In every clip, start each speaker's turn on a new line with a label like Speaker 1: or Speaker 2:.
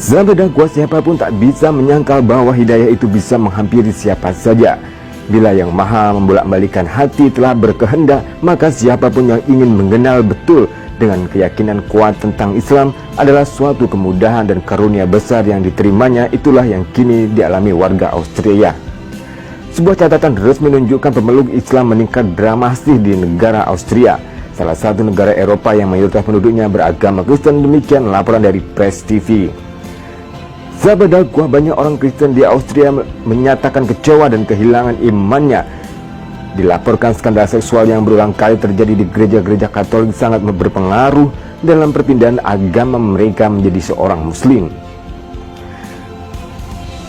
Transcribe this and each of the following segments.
Speaker 1: Sahabat dakwah, siapapun tak bisa menyangkal bahwa hidayah itu bisa menghampiri siapa saja. Bila Yang Maha membolak-balikan hati telah berkehendak, maka siapapun yang ingin mengenal betul dengan keyakinan kuat tentang Islam adalah suatu kemudahan dan karunia besar yang diterimanya. Itulah yang kini dialami warga Austria. Sebuah catatan resmi menunjukkan pemeluk Islam meningkat dramatis di negara Austria, salah satu negara Eropa yang mayoritas penduduknya beragama Kristen. Demikian laporan dari Press TV. Sahabat dakwah, banyak orang Kristen di Austria menyatakan kecewa dan kehilangan imannya. Dilaporkan skandal seksual yang berulang kali terjadi di gereja-gereja Katolik sangat berpengaruh dalam perpindahan agama mereka menjadi seorang Muslim.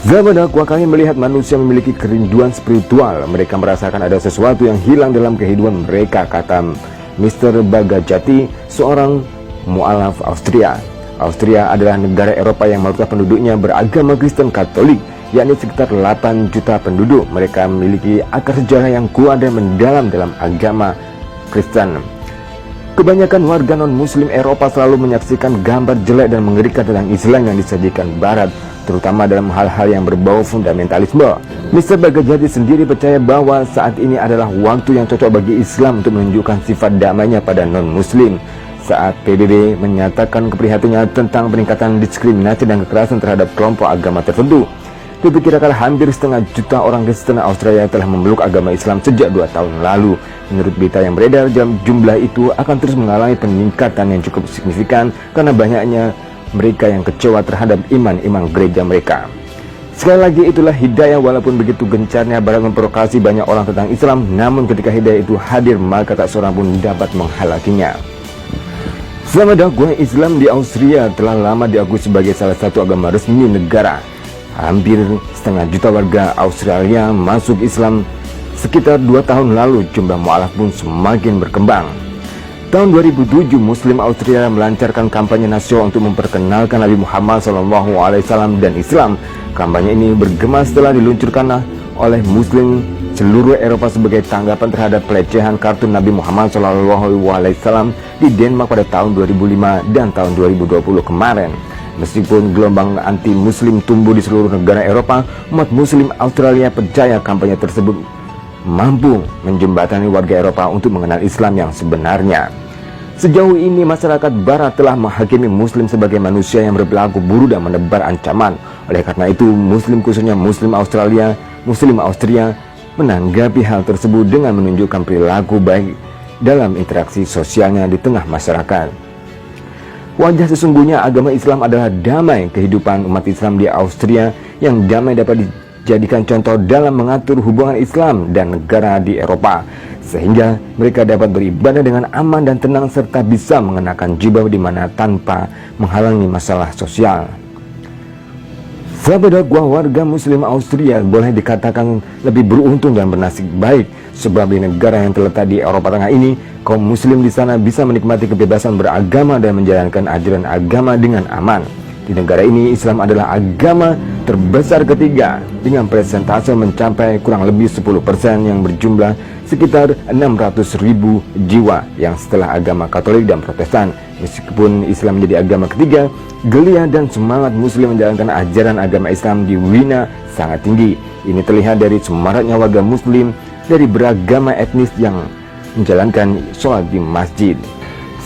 Speaker 1: Sahabat dakwah, kami melihat manusia memiliki kerinduan spiritual. Mereka merasakan ada sesuatu yang hilang dalam kehidupan mereka, kata Mr. Bagajati, seorang mu'alaf Austria. Austria adalah negara Eropa yang mayoritas penduduknya beragama Kristen Katolik, yakni sekitar 8 juta penduduk. Mereka memiliki akar sejarah yang kuat dan mendalam dalam agama Kristen. Kebanyakan warga non-Muslim Eropa selalu menyaksikan gambar jelek dan mengerikan tentang Islam yang disajikan Barat, terutama dalam hal-hal yang berbau fundamentalisme. Mr. Bagajati sendiri percaya bahwa saat ini adalah waktu yang cocok bagi Islam untuk menunjukkan sifat damainya pada non-Muslim. Saat PBB menyatakan keprihatinannya tentang peningkatan diskriminasi dan kekerasan terhadap kelompok agama tertentu, diperkirakan hampir setengah juta orang Kristen Australia telah memeluk agama Islam sejak 2 tahun lalu. Menurut berita yang beredar, jumlah itu akan terus mengalami peningkatan yang cukup signifikan karena banyaknya mereka yang kecewa terhadap iman gereja mereka. Sekali lagi, itulah hidayah. Walaupun begitu gencarnya Barat memprovokasi banyak orang tentang Islam, namun ketika hidayah itu hadir, maka tak seorang pun dapat menghalanginya. Sahabat dakwah, Islam di Austria telah lama diakui sebagai salah satu agama resmi negara. Hampir setengah juta warga Australia masuk Islam sekitar 2 tahun lalu. Jumlah mu'alaf pun semakin berkembang. Tahun 2007, Muslim Austria melancarkan kampanye nasional untuk memperkenalkan Nabi Muhammad SAW dan Islam. Kampanye ini bergema setelah diluncurkan oleh Muslim seluruh Eropa sebagai tanggapan terhadap pelecehan kartun Nabi Muhammad SAW di Denmark pada tahun 2005 dan tahun 2020 kemarin. Meskipun gelombang anti-Muslim tumbuh di seluruh negara Eropa, umat Muslim Australia percaya kampanye tersebut mampu menjembatani warga Eropa untuk mengenal Islam yang sebenarnya. Sejauh ini masyarakat Barat telah menghakimi Muslim sebagai manusia yang berperilaku buruk dan menebar ancaman. Oleh karena itu, Muslim, khususnya Muslim Austria, menanggapi hal tersebut dengan menunjukkan perilaku baik dalam interaksi sosialnya di tengah masyarakat. Wajah sesungguhnya agama Islam adalah damai. Kehidupan umat Islam di Austria yang damai dapat dijadikan contoh dalam mengatur hubungan Islam dan negara di Eropa, sehingga mereka dapat beribadah dengan aman dan tenang serta bisa mengenakan jubah di mana tanpa menghalangi masalah sosial. Sahabat dakwah, warga Muslim Austria boleh dikatakan lebih beruntung dan bernasib baik, sebab di negara yang terletak di Eropa Tengah ini, kaum Muslim di sana bisa menikmati kebebasan beragama dan menjalankan ajaran agama dengan aman. Di negara ini, Islam adalah agama terbesar ketiga dengan persentase mencapai kurang lebih 10% yang berjumlah sekitar 600.000 jiwa yang setelah agama Katolik dan Protestan. Meskipun Islam menjadi agama ketiga, geliat dan semangat Muslim menjalankan ajaran agama Islam di Wina sangat tinggi. Ini terlihat dari semaraknya warga Muslim dari beragama etnis yang menjalankan sholat di masjid.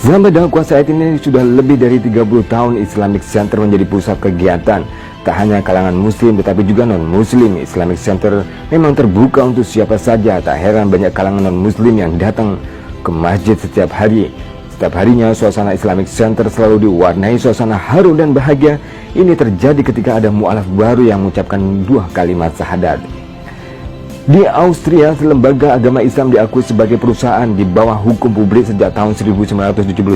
Speaker 1: Sahabat dakwah, saat ini sudah lebih dari 30 tahun Islamic Center menjadi pusat kegiatan. Tak hanya kalangan Muslim tetapi juga non-Muslim. Islamic Center memang terbuka untuk siapa saja. Tak heran banyak kalangan non-Muslim yang datang ke masjid setiap hari. Setiap harinya suasana Islamic Center selalu diwarnai suasana haru dan bahagia. Ini terjadi ketika ada mu'alaf baru yang mengucapkan 2 kalimat syahadat. Di Austria, lembaga agama Islam diakui sebagai perusahaan di bawah hukum publik sejak tahun 1979.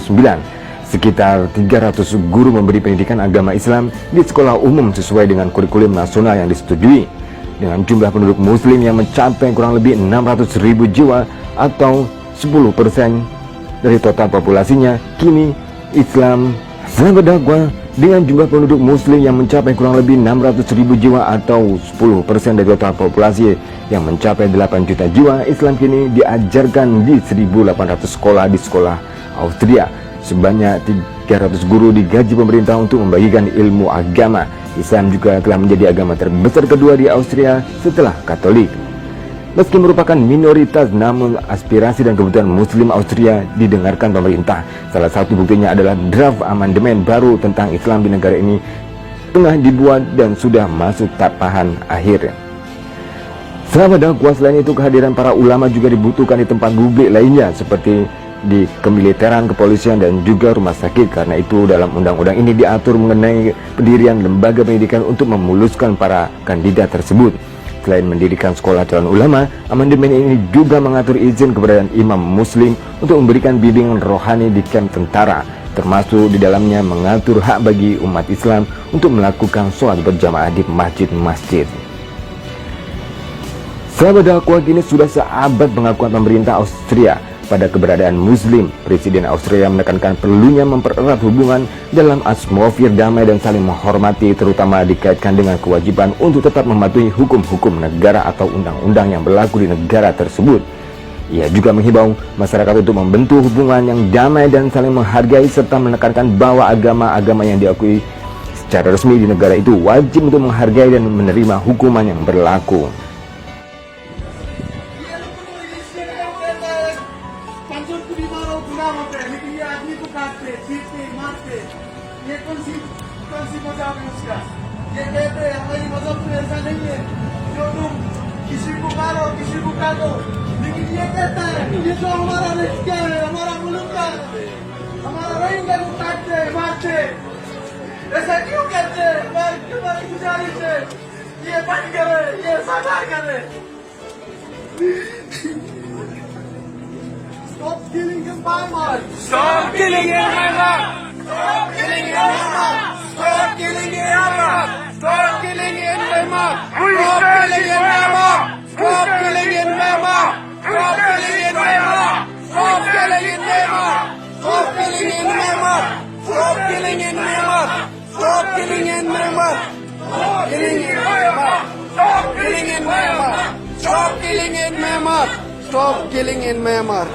Speaker 1: Sekitar 300 guru memberi pendidikan agama Islam di sekolah umum sesuai dengan kurikulum nasional yang disetujui. Dengan jumlah penduduk Muslim yang mencapai kurang lebih 600.000 jiwa atau 10% dari total populasinya, kini Islam, sahabat dakwah, dengan jumlah penduduk Muslim yang mencapai kurang lebih 600.000 jiwa atau 10% dari total populasi yang mencapai 8 juta jiwa, Islam kini diajarkan di 1.800 sekolah di sekolah Austria. Sebanyak 300 guru digaji pemerintah untuk membagikan ilmu agama. Islam juga telah menjadi agama terbesar kedua di Austria setelah Katolik. Meski merupakan minoritas, namun aspirasi dan kebutuhan Muslim Austria didengarkan pemerintah. Salah satu buktinya adalah draft amandemen baru tentang Islam di negara ini tengah dibuat dan sudah masuk tahapan akhir. Sahabat dakwah, selain itu kehadiran para ulama juga dibutuhkan di tempat publik lainnya seperti di kemiliteran, kepolisian, dan juga rumah sakit. Karena itu dalam undang-undang ini diatur mengenai pendirian lembaga pendidikan untuk memuluskan para kandidat tersebut. Selain mendirikan sekolah calon ulama, amandemen ini juga mengatur izin keberadaan imam muslim untuk memberikan bimbingan rohani di kamp tentara, termasuk di dalamnya mengatur hak bagi umat Islam untuk melakukan sholat berjamaah di masjid-masjid. Sahabat dakwah, kini sudah seabad pengakuan pemerintah Austria pada keberadaan Muslim. Presiden Austria menekankan perlunya mempererat hubungan dalam atmosfer damai dan saling menghormati, terutama dikaitkan dengan kewajiban untuk tetap mematuhi hukum-hukum negara atau undang-undang yang berlaku di negara tersebut. Ia juga menghimbau masyarakat untuk membentuk hubungan yang damai dan saling menghargai, serta menekankan bahwa agama-agama yang diakui secara resmi di negara itu wajib untuk menghargai dan menerima hukuman yang berlaku.
Speaker 2: ये कौन सी मजाक है उसका? ये कहते हैं हमारी मजहब में ऐसा नहीं है जो तुम किसी को मारो किसी को काटो, लेकिन ये कहता है ये जो हमारा क्या है, हमारा मुल्क का, हमारा रोहिंग्या को काटते हैं, मारते हैं, ऐसा क्यों कहते हैं? हमारी गुजारिश है ये बंद करे, ये सजा करे। Stop killing in Myanmar! Stop killing in Myanmar! Stop killing in Myanmar! Stop killing in Myanmar! Stop killing in Myanmar! Stop killing in Myanmar! Stop killing in Myanmar! Stop killing in Myanmar! Stop killing in Myanmar! Stop killing in Myanmar! Stop killing in Myanmar! Stop killing in Myanmar! Stop killing in Myanmar! Stop killing in Myanmar! Stop killing in Myanmar! Stop killing in Myanmar!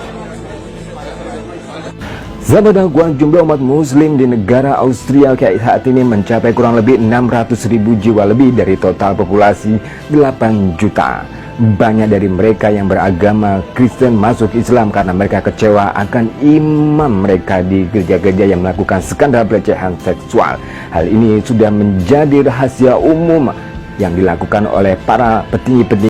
Speaker 1: Sahabat dakwah, jumlah umat muslim di negara Austria saat ini mencapai kurang lebih 600.000 jiwa, lebih dari total populasi 8 juta. Banyak dari mereka yang beragama Kristen masuk Islam karena mereka kecewa akan imam mereka di gereja-gereja yang melakukan skandal pelecehan seksual. Hal ini sudah menjadi rahasia umum yang dilakukan oleh para petinggi-petinggi